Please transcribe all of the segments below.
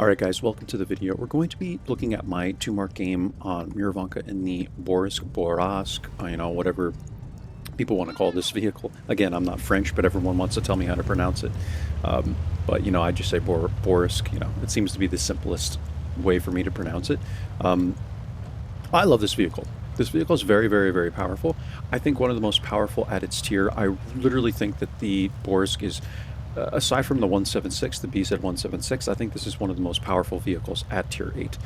Alright guys, welcome to the video. We're going to be looking at my 2-mark game on Miravanka in the Bourrasque, whatever people want to call this vehicle. Again, I'm not French, but everyone wants to tell me how to pronounce it. I just say Bourrasque, it seems to be the simplest way for me to pronounce it. I love this vehicle. This vehicle is very, very, very powerful. I think one of the most powerful at its tier. I literally think that the Bourrasque is aside from the 176, the BZ176, I think this is one of the most powerful vehicles at tier 8,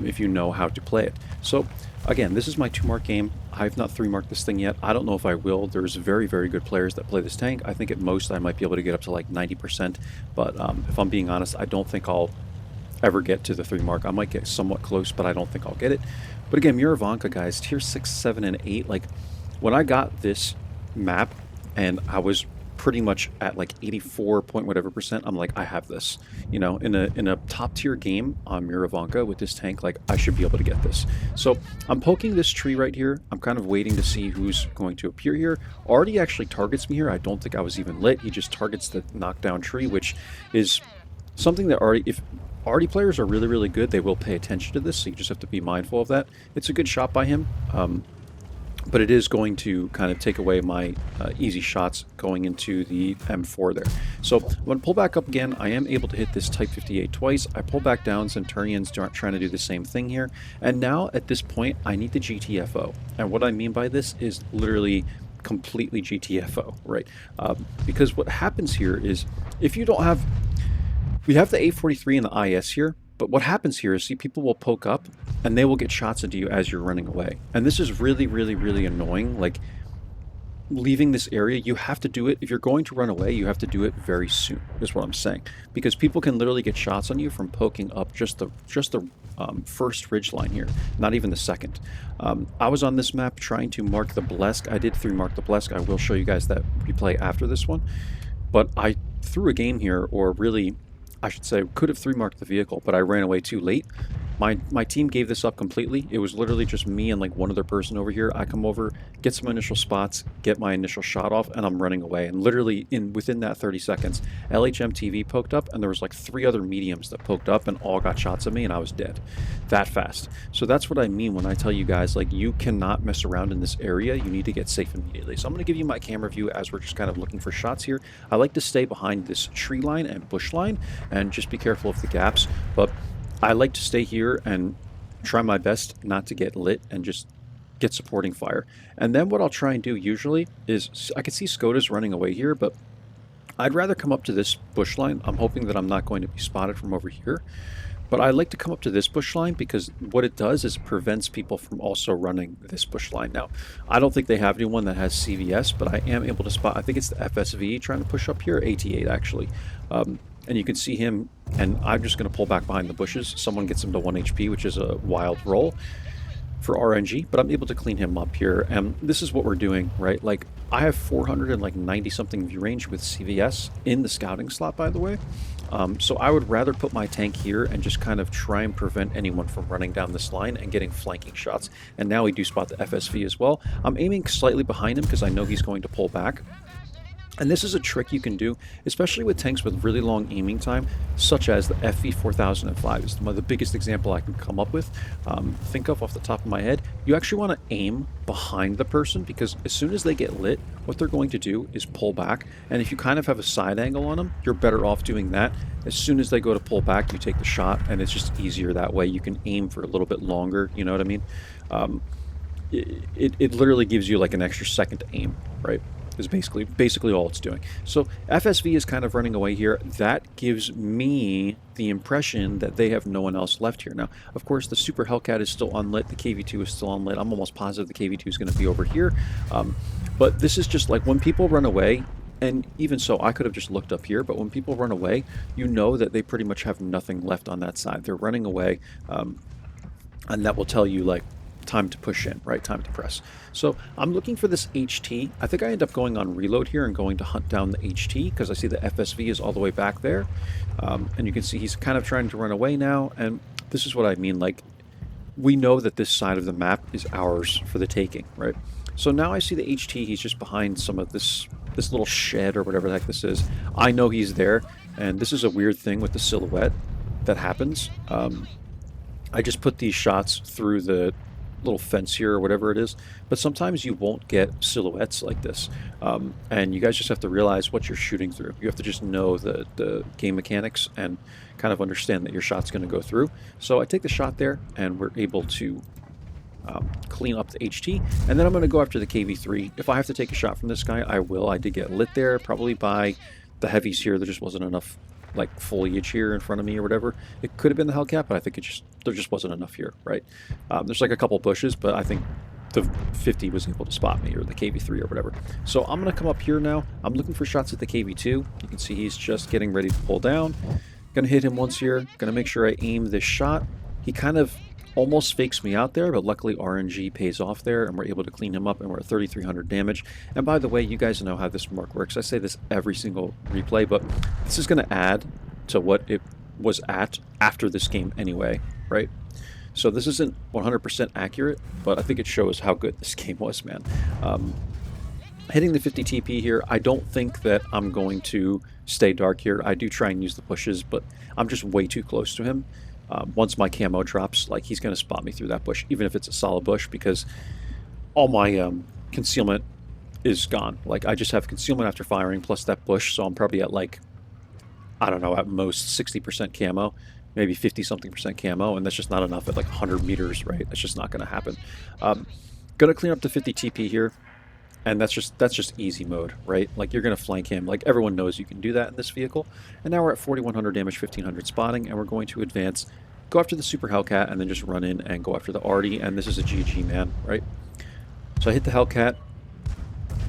if you know how to play it. So again, this is my 2-mark game. I've not 3-marked this thing yet. I don't know if I will. There's very, very good players that play this tank. I think at most I might be able to get up to like 90%, but if I'm being honest, I don't think I'll ever get to the 3-mark. I might get somewhat close, but I don't think I'll get it. But again, Miravanka, guys, tier 6, 7, and 8, like when I got this map and I was pretty much at like 84 point whatever percent, I'm like, I have this, in a top tier game on Miravanka with this tank, like I should be able to get this. So I'm poking this tree right here. I'm kind of waiting to see who's going to appear here. Artie actually targets me here. I don't think I was even lit. He just targets the knockdown tree, which is something that if Artie players are really, really good, they will pay attention to this, so you just have to be mindful of that. It's a good shot by him. But it is going to kind of take away my easy shots going into the M4 there. So I'm going to pull back up again. I am able to hit this Type 58 twice. I pull back down. Centurion's trying to do the same thing here. And now at this point, I need the GTFO. And what I mean by this is literally completely GTFO, right? Because what happens here is if you don't have... We have the A43 and the IS here. But what happens here is, see, people will poke up and they will get shots into you as you're running away. And this is really, really, really annoying. Like, leaving this area, you have to do it. If you're going to run away, you have to do it very soon, is what I'm saying. Because people can literally get shots on you from poking up just the first ridge line here, not even the second. I was on this map trying to mark the Bourrasque. I did 3-mark the Bourrasque. I will show you guys that replay after this one. But I threw a game here, or really... I should say, could have 3-marked the vehicle, but I ran away too late. My team gave this up completely. It was literally just me and like one other person over here. I come over, get some initial spots, get my initial shot off, and I'm running away. And literally within that 30 seconds, LHM TV poked up, and there was like 3 other mediums that poked up and all got shots at me, and I was dead. That fast. So that's what I mean when I tell you guys, like, you cannot mess around in this area. You need to get safe immediately. So I'm going to give you my camera view as we're just kind of looking for shots here. I like to stay behind this tree line and bush line and just be careful of the gaps. But I like to stay here and try my best not to get lit and just get supporting fire. And then what I'll try and do usually is, I can see Skoda's running away here, but I'd rather come up to this bush line. I'm hoping that I'm not going to be spotted from over here. But I like to come up to this bush line because what it does is it prevents people from also running this bush line. Now, I don't think they have anyone that has CVS, but I am able to spot, I think it's the FSV trying to push up here, AT8 actually. And you can see him, and I'm just going to pull back behind the bushes. Someone gets him to 1 HP, which is a wild roll for RNG, but I'm able to clean him up here. And this is what we're doing, right? Like, I have 490 something view range with CVS in the scouting slot, by the way. So I would rather put my tank here and just kind of try and prevent anyone from running down this line and getting flanking shots. And now we do spot the FSV as well. I'm aiming slightly behind him because I know he's going to pull back. And this is a trick you can do, especially with tanks with really long aiming time, such as the FV4005 is the biggest example I can come up with. Think of off the top of my head. You actually want to aim behind the person, because as soon as they get lit, what they're going to do is pull back. And if you kind of have a side angle on them, you're better off doing that. As soon as they go to pull back, you take the shot, and it's just easier that way. You can aim for a little bit longer, you know what I mean? It literally gives you like an extra second to aim, right? Is basically all it's doing. So FSV is kind of running away here. That gives me the impression that they have no one else left here. Now, of course, the Super Hellcat is still unlit. The KV2 is still unlit. I'm almost positive the KV2 is going to be over here. But this is just like when people run away, and even so, I could have just looked up here, but when people run away, you know that they pretty much have nothing left on that side. They're running away, and that will tell you, like, time to push in, right? Time to press. So I'm looking for this HT. I think I end up going on reload here and going to hunt down the HT because I see the FSV is all the way back there. And you can see he's kind of trying to run away now. And this is what I mean. Like, we know that this side of the map is ours for the taking, right? So now I see the HT. He's just behind some of this little shed or whatever the heck this is. I know he's there. And this is a weird thing with the silhouette. that happens. I just put these shots through the little fence here or whatever it is, but sometimes you won't get silhouettes like this. And you guys just have to realize what you're shooting through. You have to just know the game mechanics and kind of understand that your shot's going to go through. So I take the shot there, and we're able to clean up the HT, and then I'm going to go after the KV3. If I have to take a shot from this guy, I will. I did get lit there, probably by the heavies here. There just wasn't enough like foliage here in front of me or whatever. It could have been the Hellcat, but I think there just wasn't enough here, right? There's like a couple bushes, but I think the 50 was able to spot me, or the KV3 or whatever. So I'm going to come up here now. I'm looking for shots at the KV2. You can see he's just getting ready to pull down. Gonna hit him once here. Gonna make sure I aim this shot. He kind of almost fakes me out there, but luckily RNG pays off there, and we're able to clean him up, and we're at 3,300 damage. And by the way, you guys know how this mark works. I say this every single replay, but this is going to add to what it was at after this game anyway, right? So this isn't 100% accurate, but I think it shows how good this game was, man. Hitting the 50 TP here, I don't think that I'm going to stay dark here. I do try and use the pushes, but I'm just way too close to him. Once my camo drops, like, he's going to spot me through that bush, even if it's a solid bush, because all my concealment is gone. Like, I just have concealment after firing plus that bush, so I'm probably at, like, I don't know, at most 60% camo, maybe 50-something% camo, and that's just not enough at, like, 100 meters, right? That's just not going to happen. Going to clean up the 50 TP here, and that's just easy mode, right? Like, you're going to flank him. Like, everyone knows you can do that in this vehicle. And now we're at 4,100 damage, 1,500 spotting, and we're going to advance, go after the Super Hellcat, and then just run in and go after the Artie, and this is a GG, man, right? So I hit the Hellcat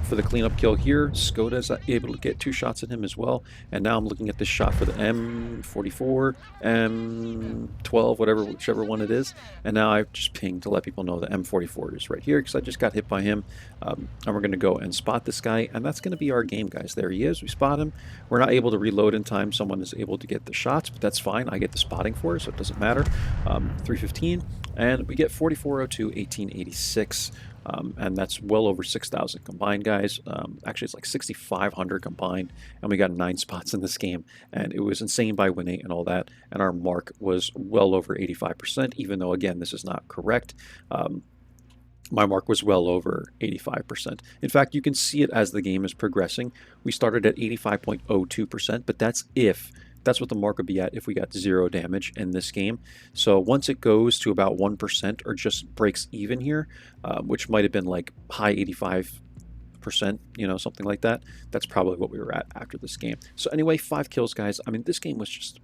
for the cleanup kill here. Skoda's able to get 2 shots at him as well, and now I'm looking at this shot for the M44, M12, whatever, whichever one it is, and now I've just pinged to let people know the M44 is right here, because I just got hit by him, and we're going to go and spot this guy, and that's going to be our game, guys. There he is. We spot him. We're not able to reload in time. Someone is able to get the shots, but that's fine. I get the spotting for it, so it doesn't matter. 315, and we get 4402, 1886. And that's well over 6,000 combined, guys. Actually, it's like 6,500 combined, and we got 9 spots in this game, and it was insane by win 8 and all that, and our mark was well over 85%, even though, again, this is not correct. My mark was well over 85%. In fact, you can see it as the game is progressing. We started at 85.02%, but that's what the mark would be at if we got 0 damage in this game. So once it goes to about 1% or just breaks even here, which might have been like high 85%, something like that, that's probably what we were at after this game. So anyway, 5 kills, guys. I mean, this game was just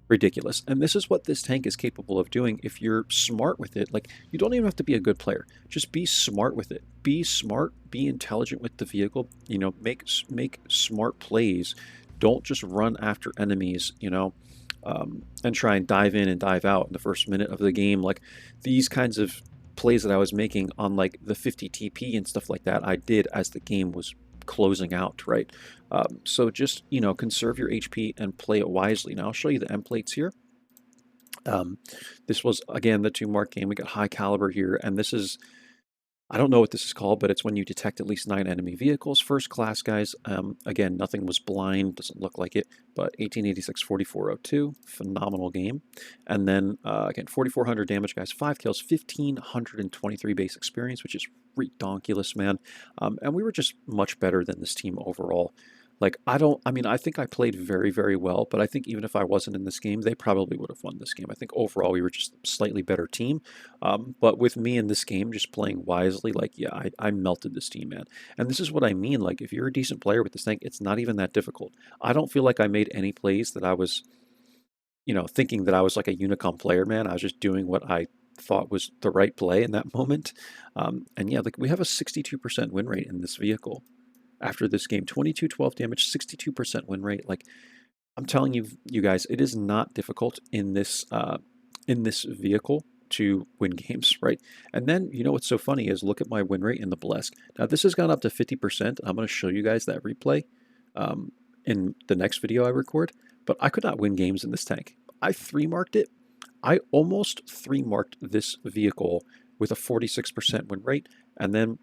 ridiculous. And this is what this tank is capable of doing if you're smart with it. Like, you don't even have to be a good player. Just be smart with it. Be smart, be intelligent with the vehicle, make smart plays. Don't just run after enemies, and try and dive in and dive out in the first minute of the game. Like, these kinds of plays that I was making on, like, the 50 TP and stuff like that, I did as the game was closing out, right? So just, conserve your HP and play it wisely. Now, I'll show you the M plates here. This was, again, the 2 mark game. We got high caliber here, and this is, I don't know what this is called, but it's when you detect at least 9 enemy vehicles. First class, guys. Again, nothing was blind. Doesn't look like it. But 1886, 4402. Phenomenal game. And then, again, 4,400 damage, guys. 5 kills, 1,523 base experience, which is redonkulous, man. And we were just much better than this team overall. Like, I think I played very, very well, but I think even if I wasn't in this game, they probably would have won this game. I think overall we were just a slightly better team. But with me in this game, just playing wisely, like, yeah, I melted this team, man. And this is what I mean. Like, if you're a decent player with this tank, it's not even that difficult. I don't feel like I made any plays that I was, thinking that I was like a Unicom player, man. I was just doing what I thought was the right play in that moment. And yeah, like, we have a 62% win rate in this vehicle. After this game, 22-12 damage, 62% win rate. Like, I'm telling you guys, it is not difficult in this vehicle to win games, right? And then, what's so funny is look at my win rate in the Bourrasque. Now, this has gone up to 50%. I'm going to show you guys that replay in the next video I record, but I could not win games in this tank. I 3-marked it. I almost 3-marked this vehicle with a 46% win rate, and then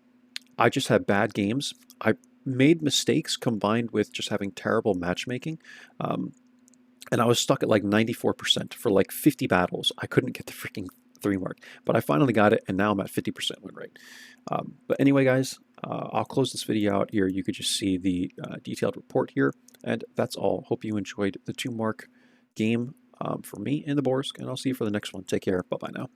I just had bad games. I made mistakes combined with just having terrible matchmaking. and I was stuck at like 94% for like 50 battles. I couldn't get the freaking 3 mark, but I finally got it, and now I'm at 50% win rate. But anyway, guys, I'll close this video out here. You could just see the detailed report here, and that's all. Hope you enjoyed the 2 mark game for me in the Bourrasque, and I'll see you for the next one. Take care. Bye bye now.